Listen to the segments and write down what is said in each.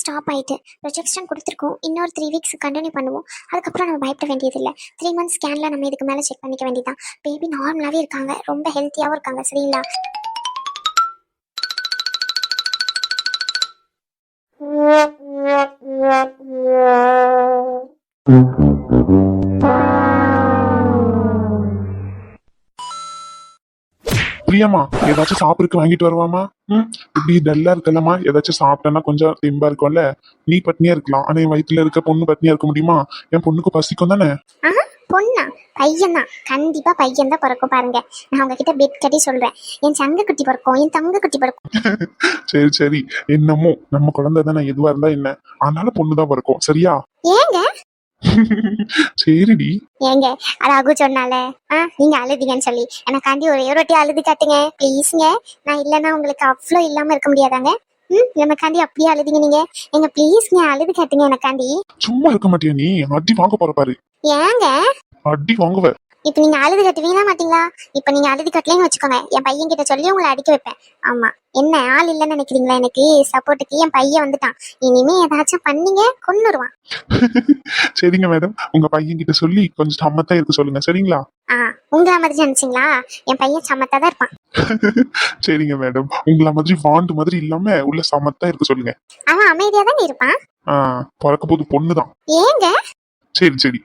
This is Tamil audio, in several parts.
ஸ்டாப் ஆயிட்டு ப்ரொஜெக்ஷன் கொடுத்துருக்கோம். இன்னொரு 3 வீக்ஸ் கண்டினியூ பண்ணுவோம். அதுக்கப்புறம் நம்ம பயப்பட வேண்டியதில்லை. 3 months ஸ்கேனில் நம்ம இதுக்கு மேலே செக் பண்ணிக்க வேண்டியதான். பேபி நார்மலாகவே இருக்காங்க, ரொம்ப ஹெல்த்தியாகவும் இருக்காங்க. சரிங்களா? பிரியமா, ஏதாச்சும் சாப்பிடுறதுக்கு வாங்கிட்டு வருவாமா? இப்படி டல்லா இருக்கலாமா? ஏதாச்சும் சாப்பிட்டேன்னா கொஞ்சம் தெம்பா இருக்கும்ல. நீ பட்னியா இருக்கலாம், ஆனா என் வயித்துல இருக்க பொண்ணு பட்னியா இருக்க முடியுமா? என் பொண்ணுக்கு பசிக்கும் தானே. ஆஹா, பொண்ணா? பையன் தான், கண்டிப்பா பையன் தான் பிறக்கும். பாருங்க, நான் உங்ககிட்ட பெட் கட்டி சொல்றேன், என் சங்க குட்டி பிறக்கும், என் தங்க குட்டி பிறக்கும். சரி சரி, என்னமோ நம்ம குழந்தை தானே, எதுவா இருந்தா என்ன, அதனால பொண்ணுதான் பிறக்கும். சரியா? ஏங்க சரிடி. ஏங்க ராகு சொன்னால நீங்க அழுதிங்கன்னு சொல்லி எனக்காண்டி ஒரே ஒரு வாட்டி அழுது காட்டுங்க ப்ளீஸ்ங்க. நான் இல்லைன்னா உங்களுக்கு அவ்வளோ இல்லாம இருக்க முடியாதாங்க. எனக்காண்டி அப்படியே அழுதிங்க நீங்க. எங்க ப்ளீஸ்ங்க அழுது காட்டுங்க எனக்காண்டி. சும்மா இருக்க மாட்டியா நீ? அடி வாங்க போற பாரு. ஏங்க அடி வாங்குவ. இப்ப நீங்க அழுது கட்டுவீங்களா மாட்டீங்களா? இப்ப நீங்க அழுது கட்டலன்னு வச்சுக்கோங்க, என் பையன் கிட்ட சொல்லி உங்களை அடிக்க வைப்பேன். ஆமா, என்ன ஆள் இல்லைன்னு நினைக்கிறீங்களா? எனக்கு சப்போர்ட்டுக்கு என் பையன் வந்துட்டான். இனிமே ஏதாச்சும் பண்ணீங்க கொன்னுருவான். சரிங்க மேடம், உங்க பையன் கிட்ட சொல்லி கொஞ்சம் சமத்தா இருக்க சொல்லுங்க. சரிங்களா? உங்கள மாதிரி நினைச்சீங்களா? என் பையன் சமத்தா தான் இருப்பான். சரிங்க மேடம், உங்கள மாதிரி வாண்டு மாதிரி இல்லாம உள்ள சமத்தா இருக்க சொல்லுங்க. அவன் அமைதியா தான் இருப்பான். பிறக்க போது பொண்ணுதான். ஏங்க சரி சரி.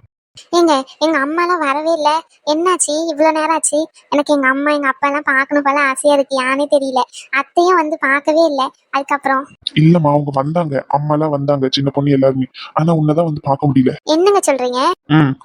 ஏங்க எங்க அம்மா எல்லாம் வரவே இல்ல, என்னாச்சு இவ்வளவு நேரம் ஆச்சு? எனக்கு எங்க அம்மா எங்க அப்பா எல்லாம் பாக்கணும் போல ஆசையா இருக்கு, யானே தெரியல. அத்தையும் வந்து பார்க்கவே இல்ல. அதுக்கப்புறம் இல்லம்மா, அவங்க வந்தாங்க, அம்மா எல்லாம் வந்தாங்க, சின்ன பொண்ணு எல்லாருமே. ஆனா உன்னதான் வந்து பார்க்க முடியல. என்னங்க சொல்றீங்க?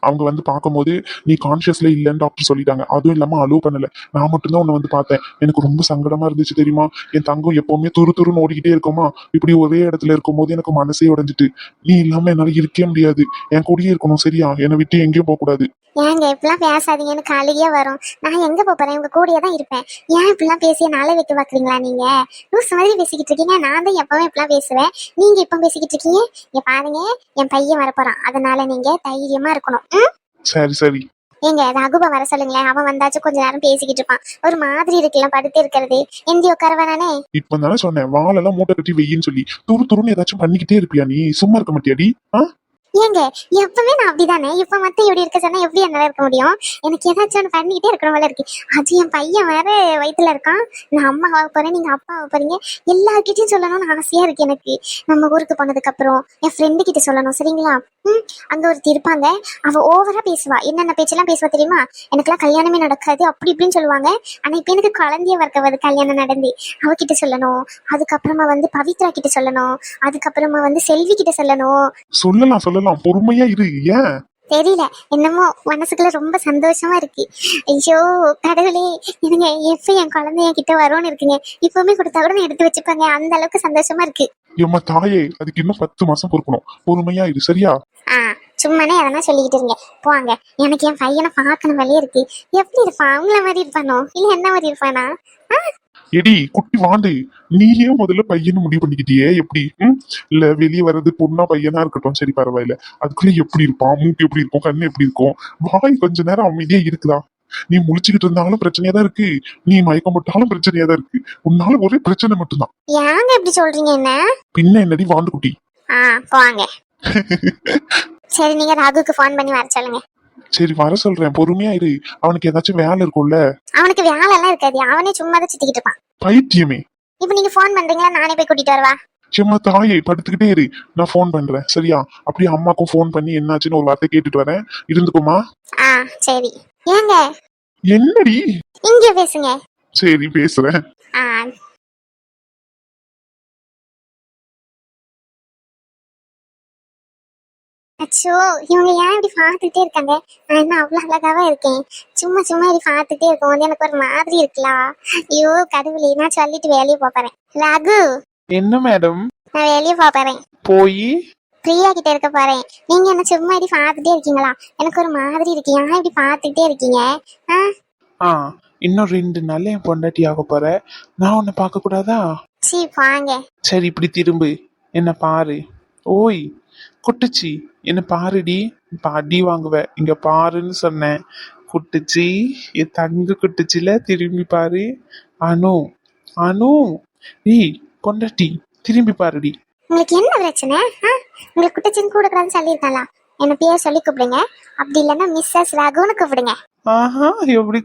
அவங்க வந்து பார்க்கும்போது நீ கான்சியஸ்ல இல்லன்னு டாக்டர் சொல்லிட்டாங்க. அதுவும் இல்லாம அலோவ் பண்ணல. நான் மட்டும்தான் உன்னை வந்து பார்த்தேன். எனக்கு ரொம்ப சங்கடமா இருந்துச்சு தெரியுமா? என் தங்கம் எப்பவுமே துரு துருன்னு ஓடிக்கிட்டே இருக்குமா, இப்படி ஒரே இடத்துல இருக்கும் போது எனக்கு மனசே உடைஞ்சிட்டு. நீ இல்லாம என்னால இருக்கவே முடியாது. என் கூடயே இருக்கணும். சரியா? என்னை விட்டு எங்கேயும் போக கூடாது. ஏங்க இப்பெல்லாம் பேசாதீங்க, எனக்கு அழுகியே வரும். நான் எங்க போறேன்? உங்க கூடயே தான் இருப்பேன். ஏன் இப்பெல்லாம் பேசிய நாளை வைக்க பாக்குறீங்களா நீங்க? லூஸ் மாதிரி பேசிக்கிட்டு இருக்கீங்க. நான் தான் எப்பவும் இப்பெல்லாம் பேசுவேன், நீங்க இப்ப பேசிக்கிட்டு இருக்கீங்க. இங்க பாருங்க, என் பையன் வரப்போறான், அதனால நீங்க தைரியமா இருக்கணும். சரி சரி. ஏங்க ரகுபா வர சொல்லுங்களேன். அவன் வந்தாச்சும் கொஞ்ச நேரம் பேசிக்கிட்டு இருப்பான். ஒரு மாதிரி இருக்குல்ல படுத்து இருக்கிறது. எந்தி உட்கார வேணானே. இப்ப தானே சொன்னேன், வாழெல்லாம் மூட்டை கட்டி வெயின்னு சொல்லி. துரு துருன்னு ஏதாச்சும் பண்ணிக்கிட்டே இருப்பியா நீ? சும்மா இருக்க மாட்டியாடி? ஏங்க எப்பவுமே நான் அப்படிதானே, இப்ப மட்டும் இப்படி இருக்க சொன்னா எப்படி என்னால இருக்க முடியும்? எனக்கு ஏதாச்சும் ஒன்று பண்ணிக்கிட்டே இருக்கிற போல இருக்கு. அது என் பையன் வேற வயிற்றுல இருக்கான். நான் அம்மா ஆக போறேன், நீங்க அப்பா ஆக போறீங்க. எல்லார்கிட்டையும் சொல்லணும்னு ஆசையா இருக்கு எனக்கு. நம்ம ஊருக்கு போனதுக்கு அப்புறம் என் ஃப்ரெண்டு கிட்ட சொல்லணும். சரிங்களா? அங்க ஒருத்தி இருப்பாங்க, அவ ஓவரா பேசுவா. என்னென்ன பேச்செல்லாம் பேசுவா தெரியுமா? எனக்குலாம் கல்யாணமே நடக்காது அப்படி இப்படின்னு சொல்லுவாங்க. ஆனா இப்ப எனக்கு குழந்தைய வரக்கவது கல்யாணம் நடந்து. அவகிட்ட சொல்லணும். அதுக்கப்புறமா வந்து பவித்ரா கிட்ட சொல்லணும். அதுக்கப்புறமா வந்து செல்வி கிட்ட சொல்லணும். சொல்லலாம் சொல்லலாம், பொறுமையா இரு. ஏன் தெரியல, என்னமோ மனசுக்குள்ள ரொம்ப சந்தோஷமா இருக்கு. ஐயோ கடவுளே, எனக்கு எப்ப என் குழந்தை என் கிட்ட வரும்னு இருக்குங்க. இப்பவுமே கொடுத்தா கூட நான் எடுத்து வச்சுப்பாங்க, அந்த அளவுக்கு சந்தோஷமா இருக்கு. எம்மா தாயே, அதுக்கு இன்னும் 10 மாசம் பொறுக்கணும். பொறுமையா இரு. சரியா? சும்மானே அதெல்லாம் சொல்லிக்கிட்டு இருங்க போவாங்க. எனக்கு என் பையனை பார்க்கணும் வழியே இருக்கு. எப்படி இருப்பான்? அவங்கள மாதிரி இருப்பானோ இல்ல என்ன மாதிரி இருப்பானா? எடி குட்டி வாண்டு, நீயே முதல்ல பையனை முடிவு பண்ணிக்கிட்டியே. எப்படி? இல்ல வெளியே வர்றது பொண்ணா பையனா இருக்கட்டும், சரி பரவாயில்ல. அதுக்குள்ள எப்படி இருப்பான்? மூக்கு எப்படி இருக்கும்? கண்ணு எப்படி இருக்கும்? வாய் கொஞ்ச நேரம் அமைதியா இருக்குதா? நீ முழிச்சுக்கிட்டு இருந்தாலும் பிரச்சனையா தான் இருக்கு, நீ மயக்கம் போட்டாலும் பிரச்சனையா தான் இருக்கு. உன்னால ஒரே பிரச்சனை மட்டும்தான். ஏங்க எப்படி சொல்றீங்க? என்ன பின்ன என்னடி வாண்டு குட்டி? போவாங்க. சரி, நீங்க ராகுக்கு போன் பண்ணி வர சொல்லுங்க. சரி வர சொல்றேன், பொறுமையா இரு. அவனுக்கு ஏதாச்சும் வேலை இருக்கும்ல. அவனுக்கு வேலை எல்லாம் இருக்காது, அவனே சும்மா தான் சுத்திக்கிட்டு இருப்பான். பைத்தியமே. இப்ப நீங்க போன் பண்றீங்களா? நானே போய் கூட்டிட்டு வரவா? சும்மா தாயை படுத்துக்கிட்டே இரு, நான் போன் பண்றேன். சரியா? அப்படியே அம்மாக்கும் போன் பண்ணி என்னாச்சுன்னு ஒரு வார்த்தை கேட்டுட்டு வரேன். இருந்துக்குமா? சரி. ஏங்க என்னடி? இங்க பேசுங்க. சரி பேசுறேன். அச்சோ, இவங்க ஏன் இப்படி பார்த்துட்டே இருக்காங்க? நான் என்ன அவ்வளவு அழகாவா இருக்கேன்? சும்மா சும்மா இப்படி பார்த்துட்டே இருக்கும் போது எனக்கு ஒரு மாதிரி இருக்கலாம். ஐயோ கடவுளே, நான் சொல்லிட்டு வேலையை போறேன். ராகு. என்ன மேடம்? நான் வெளியே போறேன். போய் பிரியா கிட்ட இருக்க போறேன். நீங்க என்ன சும்மா இப்படி பார்த்துட்டே இருக்கீங்களா? எனக்கு ஒரு மாதிரி இருக்கு, ஏன் இப்படி பார்த்துட்டே இருக்கீங்க? இன்னும் 2 நாள்ல என் பொண்டாட்டி ஆக போற, நான் உன்னை பார்க்க கூடாதா? சீ வாங்க. சரி இப்படி திரும்பு, என்ன பாரு. ஓய் குட்டுச்சி, என்ன பாருடி. இப்ப அடி வாங்குவ, இங்க பாருன்னு சொன்னேன். குட்டுச்சி, என் தங்க குட்டுச்சில திரும்பி பாரு. அனு, அனு, ஏய் பொண்டாட்டி திரும்பி பாருடி. உங்களுக்கு என்ன பிரச்சனை? உங்களுக்கு குட்டச்சின்னு கூடக்கூடாதுன்னு சொல்லியிருக்காளா? என்ன பேர் சொல்லி கூப்பிடுங்க. அப்படி இல்லைன்னா மிஸ்ஸஸ் ரகுன்னு கூப்பிடுங்க. ஆஹா, எப்படி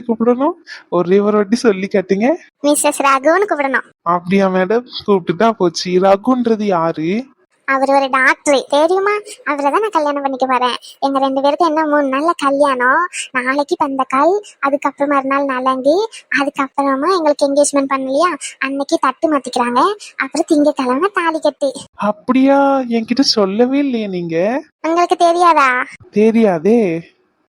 கூப்பிடணும்? ஒரே ஒரு வாட்டி சொல்லி காட்டுங்க. மிஸ்ஸஸ் ரகுன்னு கூப்பிடணும். அப்படியா மேடம்? கூப்பிட்டுட்டா போச்சு. ரகுன்றது யாரு? அவர் ஒரு டாக்டர் தெரியுமா? அவரை தான் நான் கல்யாணம் பண்ணிக்க போறேன். எங்க 2 பேருக்கு என்ன 3 நாள்ல கல்யாணம். நாளைக்கு பந்தக்கால், அதுக்கப்புறம் மறுநாள் நலங்கு, அதுக்கப்புறமா எங்களுக்கு என்கேஜ்மெண்ட் பண்ணலையா, அன்னைக்கு தட்டு மாத்திக்கிறாங்க. அப்புறம் திங்கக்கிழமை தாலி கட்டு. அப்படியா? என்கிட்ட சொல்லவே இல்லையே நீங்க. உங்களுக்கு தெரியாதா? தெரியாதே.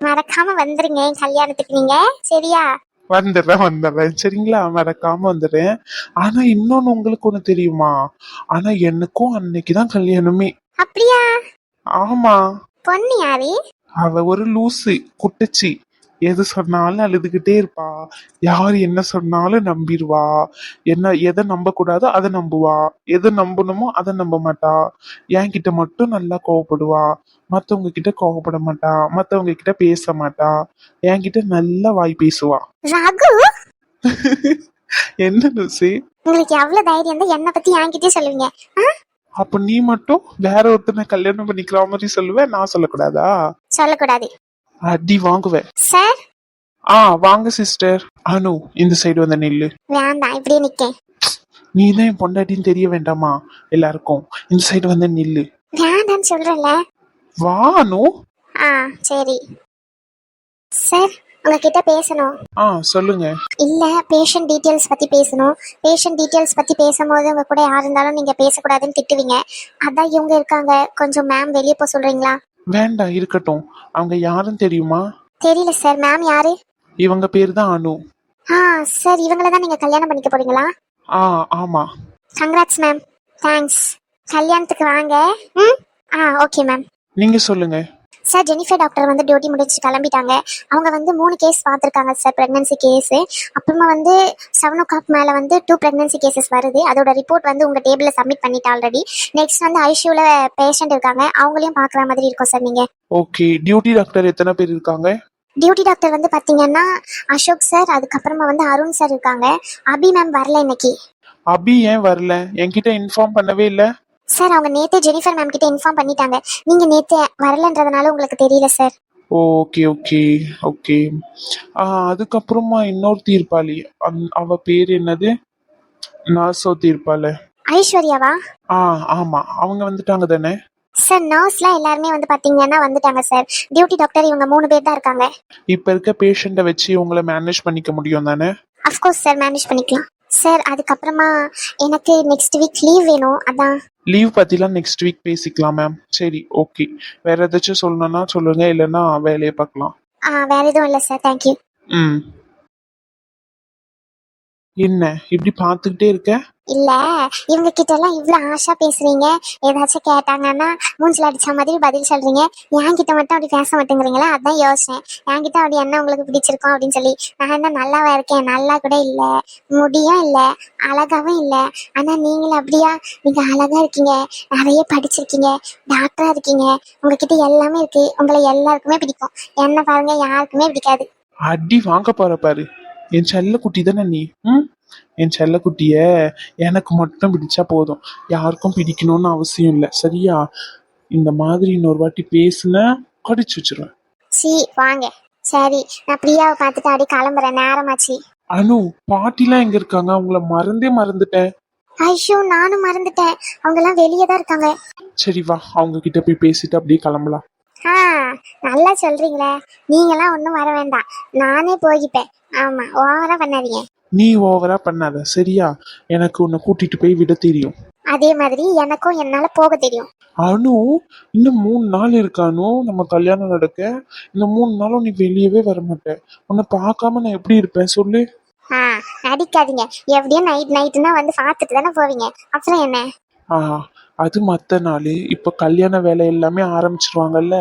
மறக்காம வந்துருங்க என் கல்யாணத்துக்கு நீங்க, சரியா? வந்துடுறேன் சரிங்களா, மறக்காம வந்துடுறேன். ஆனா இன்னொன்னு உங்களுக்கு ஒண்ணு தெரியுமா? ஆனா எனக்கும் அன்னைக்குதான் கல்யாணமே. அப்படியா? ஆமா. பொண்ணு யாரு? அவ ஒரு லூசு குட்டச்சி. எது சொன்னாலும் அழுதுகிட்டே இருப்பா. யார் என்ன சொன்னாலும் நம்பிடுவா. எதை நம்ப கூடாதோ அதை நம்புவா. எதை நம்பணுமோ அதை நம்ப மாட்டா. என்கிட்ட மட்டும் நல்லா கோவப்படுவா. மத்தவங்க கிட்ட கோவப்பட மாட்டா. மத்தவங்க கிட்ட பேச மாட்டா. என்கிட்ட நல்லா வாய் பேசுவா. ரகு, என்ன லூசி? உங்களுக்கு எவ்வளவு தைரியம் தான் என்ன பத்தி என்கிட்டயே சொல்லுவீங்க? அப்ப நீ மட்டும் வேற ஒருத்தனை கல்யாணம் பண்ணிக்கிற மாதிரி சொல்லுவ, நான் சொல்லக்கூடாதா? சொல்லக்கூடாது. அடி வாங்குவேன். சார் வாங்க சிஸ்டர். அனு, இந்த சைடு வந்து நில்லு. வேண்டாம், இப்படியே நிக்கேன். நீ தான் என் பொண்டாட்டின்னு தெரிய வேண்டாமா எல்லாருக்கும்? இந்த சைடு வந்து நில்லு. வேண்டாம்னு சொல்றேன்ல. வா அனு. சரி சார், உங்ககிட்ட பேசணும். சொல்லுங்க. இல்ல, பேஷண்ட் டீடைல்ஸ் பத்தி பேசணும். பேஷண்ட் டீடைல்ஸ் பத்தி பேசும்போது உங்க கூட யார் இருந்தாலும் நீங்க பேசக்கூடாதுன்னு திட்டுவீங்க. அதான் இவங்க இருக்காங்க, கொஞ்சம் மேம் வெளியே போக சொல்றீங்களா? வேண்டாம், இருக்கட்டும். அவங்க யாருன்னு தெரியுமா? தெரியல சார். மேம் யாரு? இவங்க பேரு தான் அனு. சார், இவங்கள தான் நீங்க கல்யாணம் பண்ணிக்க போறீங்களா? ஆமா. Congrats ma'am. தேங்க்ஸ். கல்யாணத்துக்கு வாங்க. Okay ma'am. நீங்க சொல்லுங்க. சார், ஜெனிஃபர் டாக்டர் வந்து டியூட்டி முடிச்சு கிளம்பிட்டாங்க. அவங்க வந்து 3 கேஸ் பார்த்துருக்காங்க சார், ப்ரெக்னன்சி கேஸ். அப்புறமா வந்து 7 o'clock மேலே வந்து 2 ப்ரெக்னன்சி கேசஸ் வருது. அதோட ரிப்போர்ட் வந்து உங்கள் டேபிளில் சப்மிட் பண்ணிட்டு ஆல்ரெடி. நெக்ஸ்ட் வந்து ஐசியூவில் பேஷண்ட் இருக்காங்க, அவங்களையும் பார்க்குற மாதிரி இருக்கும் சார் நீங்கள். ஓகே. டியூட்டி டாக்டர் எத்தனை பேர் இருக்காங்க? டியூட்டி டாக்டர் வந்து பார்த்தீங்கன்னா அசோக் சார், அதுக்கப்புறமா வந்து அருண் சார் இருக்காங்க. அபி மேம் வரல இன்னைக்கு. அபி ஏன் வரல? என்கிட்ட இன்ஃபார்ம் பண்ணவே இல்லை. சார், அவங்க நேத்தே ஜெனிஃபர் மேம் கிட்ட இன்ஃபார்ம் பண்ணிட்டாங்க. நீங்க நேத்தே வரலன்றதுனால உங்களுக்கு தெரியல சார். ஓகே. அதுக்கப்புறமா இன்னொருத்தி இருப்பாளி, அவ பேர் என்னது? நாசோ தீர்ப்பாள. ஐஸ்வர்யாவா? ஆமா, அவங்க வந்துட்டாங்க தானே? சார், நர்ஸ்லாம் எல்லாருமே வந்து பாத்தீங்கன்னா வந்துட்டாங்க சார். டியூட்டி டாக்டர் இவங்க 3 பேர் தான் இருக்காங்க. இப்ப இருக்க பேஷண்ட்டை வச்சு உங்களை மேனேஜ் பண்ணிக்க முடியும் தானே? அஃப்கோர்ஸ் சார், மேனேஜ் பண்ணிக்கலாம் சார். அதுக்கப்புறமா எனக்கு நெக்ஸ்ட் வீக் லீவ் வேணும். அதான். லீவ் பத்திலாம் நெக்ஸ்ட் வீக் பேசிக்கலாம் மேம். சரி, ஓகே. வேற ஏதாச்சும் சொல்லணும்னா சொல்லுங்க, இல்லைன்னா வேலையை பார்க்கலாம். வேற எதுவும் இல்லை சார். தேங்க்யூ. என்ன இப்படி பார்த்துக்கிட்டே இருக்க? இல்ல, இவங்க கிட்ட எல்லாம் இவ்வளவு ஆஷா பேசுறீங்க. ஏதாச்சும் கேட்டாங்கன்னா மூஞ்சில அடிச்ச மாதிரி பதில் சொல்றீங்க. என்கிட்ட மட்டும் அப்படி பேச மாட்டேங்கிறீங்களா? அதான் யோசிச்சேன். என்கிட்ட அப்படி என்ன உங்களுக்கு பிடிச்சிருக்கோம் அப்படின்னு சொல்லி. நான் என்ன நல்லாவா இருக்கேன்? நல்லா கூட இல்ல, முடியும் இல்ல, அழகாவும் இல்ல. ஆனா நீங்களும் அப்படியா? நீங்க அழகா இருக்கீங்க, நிறைய படிச்சிருக்கீங்க, டாக்டரா இருக்கீங்க, உங்ககிட்ட எல்லாமே இருக்கு. உங்களை எல்லாருக்குமே பிடிக்கும். என்ன பாருங்க, யாருக்குமே பிடிக்காது. அடி வாங்க போற பாரு. என் செல்ல குட்டி தானே நீ. என் செல்ல குட்டிய எனக்கு மட்டும் பிடிச்சா போதும், யாருக்கும் பிடிக்கணும்னு அவசியம் இல்லை, சரியா? இந்த மாதிரி இன்னொரு வாட்டி பேசுன கடிச்சு வச்சிருவேன். வாங்க. சரி, நான் பிரியாவை பார்த்துட்டு அப்படி கிளம்புறேன், நேரமாச்சு. அனு, பாட்டிலாம் எங்க இருக்காங்க? அவங்கள மறந்துட்டேன். ஐயோ, நானும் மறந்துட்டேன். அவங்க எல்லாம் வெளியே தான் இருக்காங்க. சரி வா, அவங்க கிட்ட போய் பேசிட்டு அப்படியே கிளம்பலாம். நல்லா சொல்றீங்களே. நீங்களாம் ஒன்றும் வர வேண்டாம், நானே போய்கிட்டேன். ஆமா, ஓவரா பண்ணாதீங்க. நீ ஓவரா பண்ணாத, சரியா? எனக்கு உன்னை கூட்டிட்டு போய் விட தெரியும். அதே மாதிரி எனக்கும் என்னால போக தெரியும். அனு, இன்னும் 3 நாள் இருக்கானு நம்ம கல்யாணம் நடக்க. இந்த 3 நாளும் நீ வெளியவே வர மாட்டேன். உன்னை பார்க்காம நான் எப்படி இருப்பேன் சொல்லு? நடிக்காதீங்க. எப்படியும் நைட்னா வந்து பார்த்துட்டு தானே போவீங்க, அப்புறம் என்ன? அது மத்த நாள். இப்ப கல்யாண வேலை எல்லாமே ஆரம்பிச்சிருவாங்கல்ல,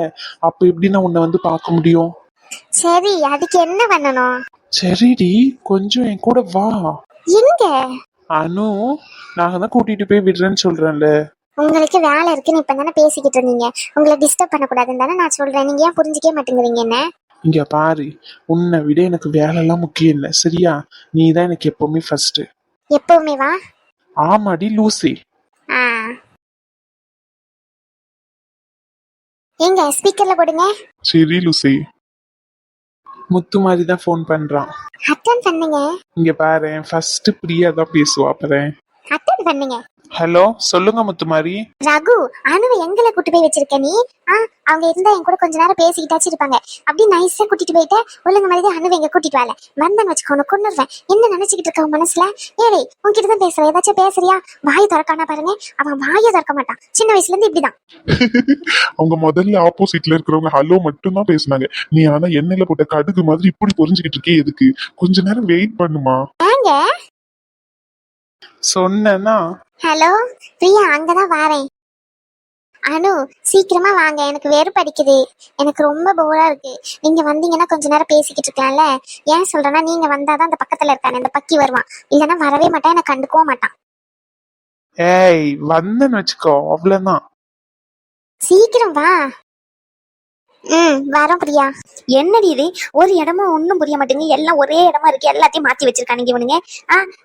அப்ப எப்படி நான் உன்னை வந்து பார்க்க முடியும்? சரி, அதுக்கு என்ன பண்ணணும்? சரிடி, கொஞ்சம் என் கூட வா. எங்க? அனு, நாங்க தான் கூட்டிட்டு போய் விடுறேன்னு சொல்றேன்ல. உங்களுக்கு வேலை இருக்குன்னு இப்ப தானே பேசிக்கிட்டு இருந்தீங்க. உங்களை டிஸ்டர்ப் பண்ணக்கூடாதுன்னு தானே நான் சொல்றேன். நீங்க ஏன் புரிஞ்சுக்கவே மாட்டேங்கிறீங்க என்ன? இங்க பாரு, உன்னை விட எனக்கு வேலை எல்லாம் முக்கியம் இல்லை, சரியா? நீ தான் எனக்கு எப்பவுமே ஃபர்ஸ்ட். எப்பவுமே வா. ஆமாடி லூசி. எங்க ஸ்பீக்கர்ல போடுங்க. சரி லூசி. முத்து மாதிரி தான் ஃபோன் பண்றான். அட்டன் பண்ணுங்க. இங்க பாரு, ஃபர்ஸ்ட் பிரியா தான் பேசுவா. அப்புறம் அட்டன் பண்ணுங்க. ஹலோ, சொல்லுங்க முத்துமாரி. ரகு, அனுவை எங்களை கூட்டு போய் வச்சிருக்க நீ? அவங்க இருந்தா என் கூட கொஞ்ச நேரம் பேசிக்கிட்டாச்சு இருப்பாங்க. அப்படி நைஸா கூட்டிட்டு போயிட்டு ஒழுங்கு மாதிரி அனுவை எங்க கூட்டிட்டு வரல வந்தேன்னு வச்சுக்கோன்னு கொண்டுருவேன். என்ன நினைச்சுக்கிட்டு இருக்க உன் மனசுல? ஏழை உன்கிட்ட தான் பேசுறேன், ஏதாச்சும் பேசுறியா? வாயை திறக்கானா பாருங்க. அவன் வாயை திறக்க மாட்டான், சின்ன வயசுல இருந்து இப்படிதான். அவங்க முதல்ல ஆப்போசிட்ல இருக்கிறவங்க ஹலோ மட்டும் தான் பேசுனாங்க. நீ ஆனா எண்ணெயில போட்ட கடுகு மாதிரி இப்படி பொரிஞ்சுக்கிட்டு இருக்கே எதுக்கு? கொஞ்ச நேரம் வெயிட் பண்ணுமா. ஏங்க சொன்னா ஹலோ பிரியா, அங்கதான் வாரேன். அனு சீக்கிரமா வாங்க, எனக்கு வெறுப்படிக்குது. எனக்கு ரொம்ப போரா இருக்கு. நீங்க வந்தீங்கன்னா கொஞ்ச நேரம் பேசிக்கிட்டு இருக்கலாம்ல. ஏன் சொல்றேன்னா, நீங்க வந்தாதான் அந்த பக்கத்துல இருக்கானே அந்த பக்கி வருவான். இல்லைன்னா வரவே மாட்டான், எனக்கு கண்டுக்கவும் மாட்டான். ஏய் வந்தேன்னு வச்சுக்கோ, அவ்வளவுதான். சீக்கிரம் வா. வரோம் பிரியா. என்னடி இது, ஒரு இடமும் ஒன்னும் புரிய மாட்டேங்குது. எல்லாம் ஒரே இடமா இருக்கு, எல்லாத்தையும் மாத்தி வச்சிருக்கானுங்க இவனுங்க.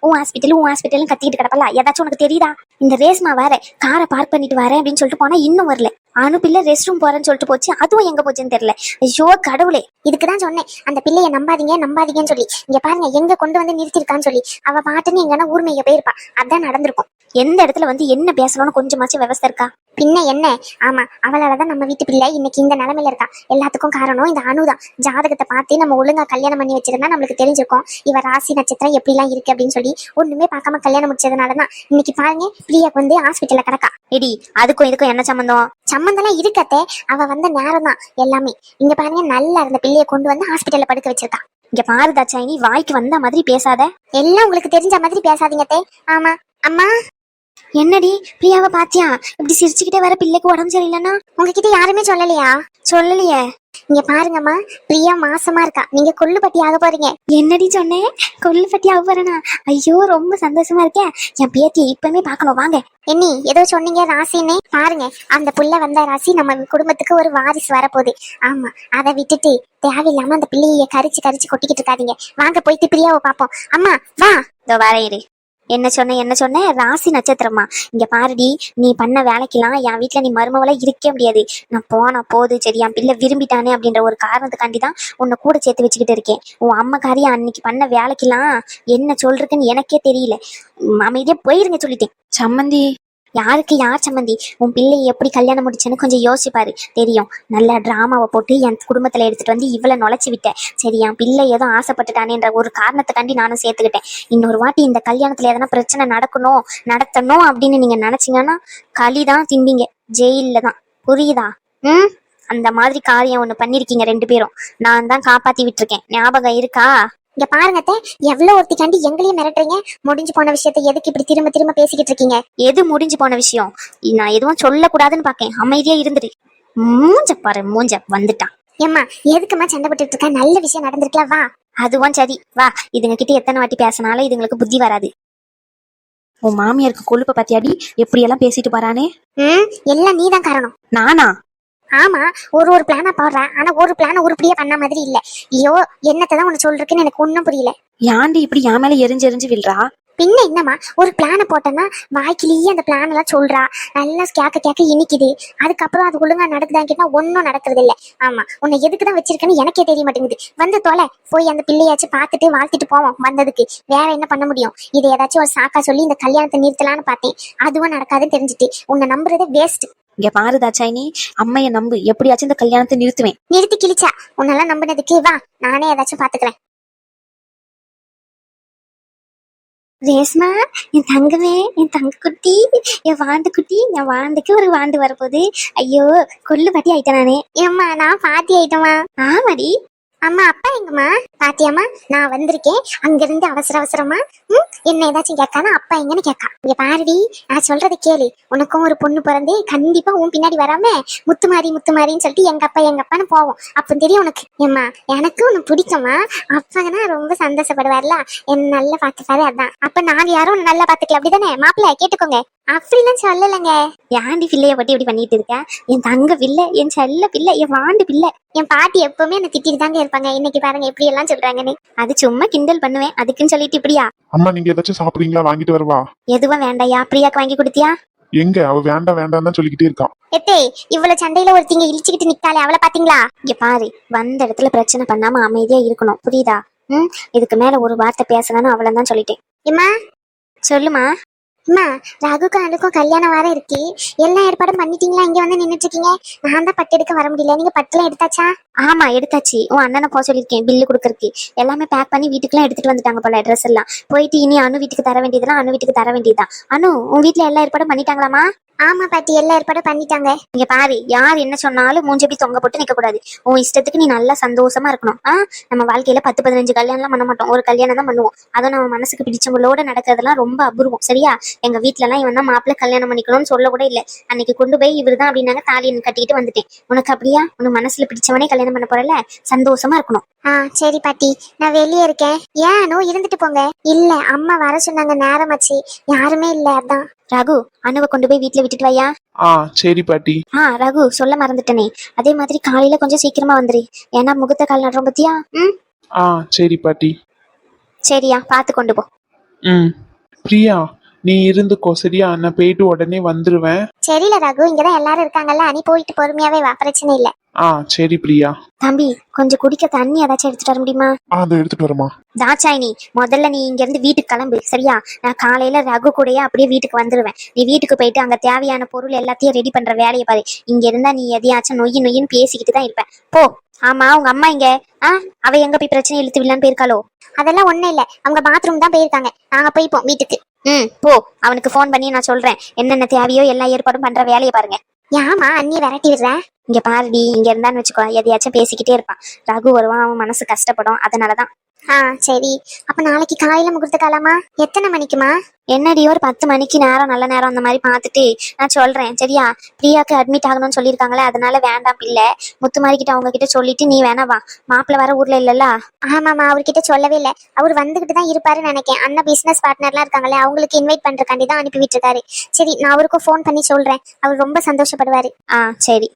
உன் ஹாஸ்பிட்டல் கத்திக்கிட்டு கிடப்பல, ஏதாச்சும் உனக்கு தெரியுதா? இந்த ரேஸ்மா வேற காரை பார்க் பண்ணிட்டு வரேன் அப்படின்னு சொல்லிட்டு போனா இன்னும் வரல. அனுப்பில்ல ரெஸ்ட் ரூம் போறேன்னு சொல்லிட்டு போச்சு, அதுவும் எங்க போச்சுன்னு தெரியல. ஐயோ கடவுளே, இதுக்குதான் சொன்னேன் அந்த பிள்ளைய நம்பாதீங்கன்னு சொல்லி. இங்க பாருங்க எங்க கொண்டு வந்து நிறுத்திருக்கான்னு சொல்லி. அவ பாட்டுன்னு எங்கன்னா ஊர்மைய போயிருப்பா, அதான் நடந்திருக்கும். எந்த இடத்துல வந்து என்ன பேசணும்னு கொஞ்சமாச்சும் விவசாய இருக்கா? பின்ன என்ன? ஆமா, அவளாலதான் நம்ம வீட்டு பிள்ளை இன்னைக்கு இந்த நிலைமையில இருக்கா. எல்லாத்துக்கும் காரணம் இந்த அனுதான். ஜாதகத்தை பார்த்து நம்ம ஒழுங்கா கல்யாணம் பண்ணி வச்சிருந்தா நம்மளுக்கு தெரிஞ்சிருக்கும் இவ ராசி நட்சத்திரம் எப்படி எல்லாம் இருக்கு அப்படின்னு சொல்லி. ஒண்ணுமே பார்க்காம கல்யாணம் முடிச்சதுனாலதான் இன்னைக்கு பாருங்க பிரியாக்கு வந்து ஹாஸ்பிட்டல்ல கிடக்கா. எடி, அதுக்கும் இதுக்கும் என்ன சம்பந்தம்? சம்பந்தம்லாம் இருக்கத்தே, அவ வந்த நேரம் தான் எல்லாமே. இங்க பாருங்க, நல்லா இருந்த பிள்ளைய கொண்டு வந்து ஹாஸ்பிட்டல்ல படுக்க வச்சிருக்கா. இங்க பாரு தாட்சாயினி, வாய்க்கு வந்த மாதிரி பேசாத. எல்லாம் உங்களுக்கு தெரிஞ்ச மாதிரி பேசாதீங்க தே. ஆமா அம்மா. என்னடி பிரியாவை பாத்தியா? இப்படி சிரிச்சுக்கிட்டே வர பிள்ளைக்கு உடம்பு சரியில்லைன்னா உங்ககிட்ட யாருமே சொல்லலையா? சொல்லலையே. இங்க பாருங்கம்மா, பிரியா மாசமா இருக்கா. நீங்க கொள்ளுப்பட்டி ஆக போறீங்க. என்னடி சொன்னேன்? கொள்ளுப்பட்டி ஆக போறேனா? ஐயோ ரொம்ப சந்தோஷமா இருக்கேன். என் பேத்தியை இப்பவுமே பாக்கணும், வாங்க. என்னி ஏதோ சொன்னீங்க ராசின்னு? பாருங்க, அந்த புள்ள வந்த ராசி நம்ம குடும்பத்துக்கு ஒரு வாரிசு வரப்போகுது. ஆமா, அதை விட்டுட்டு தேவையில்லாம அந்த பிள்ளைய கரிச்சு கொட்டிக்கிட்டு இருக்காதீங்க. வாங்க போயிட்டு பிரியாவை பாப்போம். அம்மா வா. இதோ வரையிரு. என்ன சொன்ன ராசி நட்சத்திரமா? இங்க பாருடி, நீ பண்ண வேலைக்கெல்லாம் என் வீட்டுல நீ மருமவளை இருக்க முடியாது. நான் போன போது சரி, என் பிள்ளை விரும்பிட்டானே அப்படின்ற ஒரு காரணத்துக்காண்டி தான் உன்னை கூட சேர்த்து வச்சுக்கிட்டு இருக்கேன். உன் அம்மாக்காரி அன்னைக்கு பண்ண வேலைக்கெல்லாம் என்ன சொல்றதுன்னு எனக்கே தெரியல. அமைதியா போயிருங்க சொல்லிட்டேன். சம்மந்தி யாருக்கு யார் சம்மந்தி? உன் பிள்ளையை எப்படி கல்யாணம் முடிச்சேன்னு கொஞ்சம் யோசிப்பாரு, தெரியும். நல்ல டிராமாவை போட்டு என் குடும்பத்துல எடுத்துட்டு வந்து இவ்வளவு நுழைச்சி விட்டேன். சரி, என் பிள்ளை ஏதோ ஆசைப்பட்டுட்டானேன்ற ஒரு காரணத்துக்காண்டி நானும் சேர்த்துக்கிட்டேன். இன்னொரு வாட்டி இந்த கல்யாணத்துல எதனா பிரச்சனை நடத்தணும் அப்படின்னு நீங்க நினைச்சீங்கன்னா களிதான் திம்பிங்க, ஜெயில தான். புரியுதா? அந்த மாதிரி காரியம் ஒண்ணு பண்ணிருக்கீங்க ரெண்டு பேரும். நான் தான் காப்பாத்தி விட்டுருக்கேன், ஞாபகம் இருக்கா? இங்க பாருங்க, எவ்வளவு ஒருத்திக்காண்டி எங்களையும் மிரட்டுறீங்க. முடிஞ்சு போன விஷயத்தை எதுக்கு இப்படி திரும்ப பேசிக்கிட்டு இருக்கீங்க? எது முடிஞ்சு போன விஷயம்? நான் எதுவும் சொல்லக்கூடாதுன்னு பாக்கேன், அமைதியா இருந்துரு. மூஞ்ச பாரு, மூஞ்ச வந்துட்டான். ஏம்மா எதுக்குமா சண்டை போட்டுட்டு இருக்க? நல்ல விஷயம் நடந்திருக்கலாம், வா. அதுவும் சரி, வா. இதுங்க கிட்ட எத்தனை வாட்டி பேசினாலும் இதுங்களுக்கு புத்தி வராது. உன் மாமியாருக்கு கொழுப்ப பத்தியாடி எப்படி எல்லாம் பேசிட்டு போறானே. எல்லாம் நீதான் காரணம். நானா? ஆமா, ஒரு பிளானா போடுறேன், ஆனா ஒரு பிளான உருப்படியா பண்ண மாதிரி இல்ல. ஐயோ, என்னத்தான் உனக்கு சொல்றதுன்னு எனக்கு ஒன்னும் புரியல. யாண்டி இப்படி என் மேல எரிஞ்சு வில்றா? பின்ன என்னமா, ஒரு பிளான போட்டேன்னா வாய்க்கிலேயே அந்த பிளான் எல்லாம் சொல்றா. நல்லா கேட்க இனிக்குது. அதுக்கப்புறம் அது ஒழுங்கா நடக்குதான்னு கேட்டா ஒன்னும் நடக்கிறது இல்ல. ஆமா, உன்னை எதுக்குதான் வச்சிருக்கேன்னு எனக்கே தெரிய மாட்டேங்குது. வந்து தொலை, போய் அந்த பிள்ளையாச்சும் பார்த்துட்டு வாழ்த்திட்டு போவோம். வந்ததுக்கு வேற என்ன பண்ண முடியும்? இதை ஏதாச்சும் ஒரு சாக்கா சொல்லி இந்த கல்யாணத்தை நிறுத்தலான்னு பார்த்தேன், அதுவும் நடக்காதுன்னு தெரிஞ்சுட்டு உன்னை நம்புறதே வேஸ்ட். இங்க பாருதா சாயினி, அம்மைய நம்பு, எப்படியாச்சும் இந்த கல்யாணத்தை நிறுத்துவேன். நிறுத்தி கிழிச்சா உன்னெல்லாம் நம்பினதுக்கு வா, நானே ஏதாச்சும் பாத்துக்கிறேன். ரேஸ்மா, என் தங்கமே, என் தங்க குட்டி, என் வாண்டு குட்டி, என் வாண்டுக்கு ஒரு வாண்டு வரப்போகுது. ஐயோ கொள்ளு பாட்டி ஆயிட்டேன் நானே. ஏம்மா நான் பாட்டி ஆயிட்டோமா? ஆமாடி. அம்மா அப்பா எங்கம்மா? பாத்தியாம்மா, நான் வந்திருக்கேன் அங்கிருந்து அவசரமா. என்ன ஏதாச்சும் கேட்கானா அப்பா எங்கன்னு கேட்கா. இங்க பாருடி, நான் சொல்றதை கேளு. உனக்கும் ஒரு பொண்ணு பிறந்து கண்டிப்பா உன் பின்னாடி வராம முத்துமாரின்னு சொல்லிட்டு எங்க அப்பான்னு போவோம். அப்ப தெரியும் உனக்கு. ஏம்மா எனக்கு உனக்கு பிடிக்குமா? அப்பாங்கன்னா ரொம்ப சந்தோஷப்படுவார்ல, என்ன நல்லா பாத்துக்காரு. அதான் அப்ப நாங்க யாரும் நல்லா பாத்துக்கல, அப்படிதானே மாப்பிள்ள? கேட்டுக்கோங்க. அப்படிலாம் சொல்லலைங்க. ஏன்டி பிள்ளைய பட்டி இப்படி பண்ணிட்டு இருக்க? என் தங்க பிள்ளை, என் செல்ல பிள்ளை, என் வாண்டு பிள்ளை. என் பாட்டி எப்பவுமே என்ன திட்டிட்டு தாங்க இருப்பாங்க. இன்னைக்கு பாருங்க எப்படி எல்லாம் சொல்றாங்கன்னு. அது சும்மா கிண்டல் பண்ணுவேன், அதுக்குன்னு சொல்லிட்டு இப்படியா? அம்மா நீங்க ஏதாச்சும் சாப்பிடுறீங்களா? வாங்கிட்டு வரவா? எதுவும் வேண்டாயா? பிரியாக்கு வாங்கி கொடுத்தியா? எங்க அவ வேண்டாம் வேண்டாம் தான் சொல்லிக்கிட்டே இருக்கான். எத்தே இவ்வளவு சண்டையில ஒருத்திங்க இழிச்சுக்கிட்டு நிக்காளே அவளை பாத்தீங்களா? இங்க பாரு, வந்த இடத்துல பிரச்சனை பண்ணாம அமைதியா இருக்கணும், புரியுதா? இதுக்கு மேல ஒரு வார்த்தை பேசணும்னு அவ்வளவுதான் சொல்லிட்டேன். ஏம்மா சொல்லுமா. அம்மா, ரகுக்கும் அனுக்கும் கல்யாணம் வேற இருக்கு. எல்லா ஏற்பாடும் பண்ணிட்டீங்களா? இங்க வந்து நின்னுட்டு இருக்கீங்க. நான் தான் பட்டு எடுக்க வர முடியல. நீங்க பட்டுலாம் எடுத்தாச்சா? ஆமா எடுத்தாச்சு. உன் அண்ணனை போக சொல்லியிருக்கேன் பில்லு கொடுக்கறதுக்கு. எல்லாமே பேக் பண்ணி வீட்டுக்குலாம் எடுத்துட்டு வந்துட்டாங்க போல, ட்ரெஸ் எல்லாம். போயிட்டு இனி அனு வீட்டுக்கு தர வேண்டியதெல்லாம் அனு வீட்டுக்கு தர வேண்டியதுதான். அனு, உன் வீட்டுல எல்லா ஏற்பாடும் பண்ணிட்டாங்களாமா? ஆமா பாட்டி, எல்லா ஏற்பாடும் பண்ணிட்டாங்க. இங்க பாரு, யார் என்ன சொன்னாலும் மூஞ்சபி தொங்க போட்டு நிக்க கூடாது. உன் இஷ்டத்துக்கு நீ நல்லா சந்தோஷமா இருக்கணும். நம்ம வாழ்க்கையில 10-15 கல்யாணம்லாம் பண்ண மாட்டோம், ஒரு கல்யாணம் தான் பண்ணுவோம். அதுவும் நம்ம மனசுக்கு பிடிச்சவங்களோட நடக்கிறதுலாம் ரொம்ப அபூர்வம், சரியா? எங்க வீட்டுல எல்லாம் இவன் தான் மாப்பிள்ளை கல்யாணம் பண்ணிக்கணும்னு சொல்ல கூட இல்ல. அன்னைக்கு கொண்டு போய் இவர் தான் அப்படின்னாங்க, தாலி கட்டிக்கிட்டு வந்துட்டேன். உனக்கு அப்படியா? உனக்கு மனசுல பிடிச்சவனே கல்யாணம் பண்ண போறல, சந்தோஷமா இருக்கணும். சரி பாட்டி, நான் வெளியே இருக்கேன். ஏன் அனு, இருந்துட்டு போங்க. இல்ல, அம்மா வர சொன்னாங்க, நேரமாச்சு, யாருமே இல்ல, அதான். ரகு, அனுவை கொண்டு போய் வீட்டுல விட்டுட்டு வையா. சரி பாட்டி. ரகு, சொல்ல மறந்துட்டனே, அதே மாதிரி காலையில கொஞ்சம் சீக்கிரமா வந்துரு. ஏன்னா முகூர்த்த கால் நடுறோம் பத்தியா? சரி பாட்டி. சரியா, பார்த்து கொண்டு போ. பிரியா, நீ இருந்துக்கோ, சரியா? நான் போயிட்டு உடனே வந்துருவேன். சரில ரகு, இங்கதான் எல்லாரும் இருக்காங்கல்ல, நீ போயிட்டு பொறுமையாவே வா, பிரச்சனை இல்ல. சரி பிரியா. தம்பி, கொஞ்சம் குடிக்க தண்ணி ஏதாச்சும் எடுத்துட்டு வர முடியுமா? அதை எடுத்துட்டு வரமா. தாட்சாயினி, முதல்ல நீ இங்க இருந்து வீட்டுக்கு கிளம்பு, சரியா? நான் காலையில ரகு கூடயே அப்படியே வீட்டுக்கு வந்துருவேன். நீ வீட்டுக்கு போயிட்டு அங்க தேவையான பொருள் எல்லாத்தையும் ரெடி பண்ற வேலையை பாரு. இங்க இருந்தா நீ எதையாச்சும் நொய்யின்னு பேசிக்கிட்டு தான் இருப்ப. போ. ஆமா, உங்க அம்மா இங்க? அவ எங்க போய் பிரச்சனை இழுத்து விடலான்னு போயிருக்காளோ? அதெல்லாம் ஒண்ணும் இல்ல, அவங்க பாத்ரூம் தான் போயிருக்காங்க. நாங்க போய்ப்போம் வீட்டுக்கு. போ. அவனுக்கு போன் பண்ணி நான் சொல்றேன், என்னென்ன தேவையோ எல்லா ஏற்பாடும் பண்ற வேலையை பாருங்க. யாமா அண்ணி விரட்டி விடுறேன்? இங்க பாருடி, இங்க இருந்தான்னு வச்சுக்கோ, எதையாச்சும் பேசிக்கிட்டே இருப்பான். ரகு வருவான், அவன் மனசு கஷ்டப்படும், அதனாலதான். சரி. அப்ப நாளைக்கு காலையில முகூர்த்த காலமா? எத்தனை மணிக்குமா? என்னடி, ஒரு 10 மணிக்கு நேரம், நல்ல நேரம் அந்த மாதிரி பார்த்துட்டு நான் சொல்றேன், சரியா? பிரியாக்கு அட்மிட் ஆகணும்னு சொல்லியிருக்காங்களே, அதனால வேண்டாம் பிள்ளை. முத்துமாரிக்கிட்ட அவங்க கிட்ட சொல்லிட்டு நீ வேணா வா. மாப்பிள்ள வர ஊர்ல இல்லல்ல? ஆமாமா, அவர்கிட்ட சொல்லவே இல்லை. அவர் வந்துகிட்டு தான் இருப்பாருன்னு நினைக்கேன். அண்ணன் பிசினஸ் பார்ட்னர்லாம் இருக்காங்களே, அவங்களுக்கு இன்வைட் பண்றக்காண்டி தான் அனுப்பி விட்டுருக்காரு. சரி, நான் அவருக்கும் ஃபோன் பண்ணி சொல்றேன், அவர் ரொம்ப சந்தோஷப்படுவாரு. சரி.